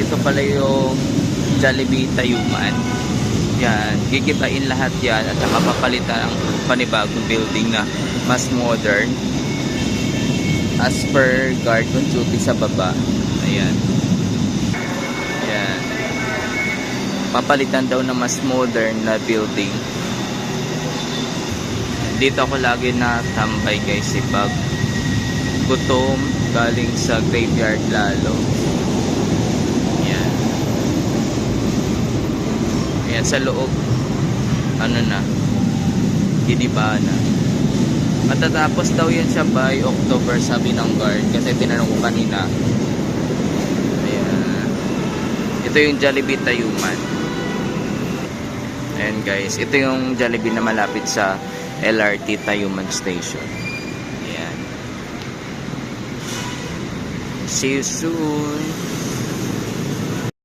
ito pala yung Jollibee Tayuman. Yan, gigibain lahat yan at saka papalitan ang panibagong building na mas modern as per guard on duty sa baba. Ayan. Ayan. Papalitan daw na mas modern na building. Dito ako lagi natambay guys, pag gutom galing sa graveyard lalo. Ayan. Ayan sa loob. Ano na? Giniba na. Matatapos daw yan siya by October, sabi ng guard. Kasi tinanong ko kanina. Ayan. Ito yung Jollibee Tayuman. Ayan guys. Ito yung Jollibee na malapit sa LRT Tayuman Station. Ayan. See you soon.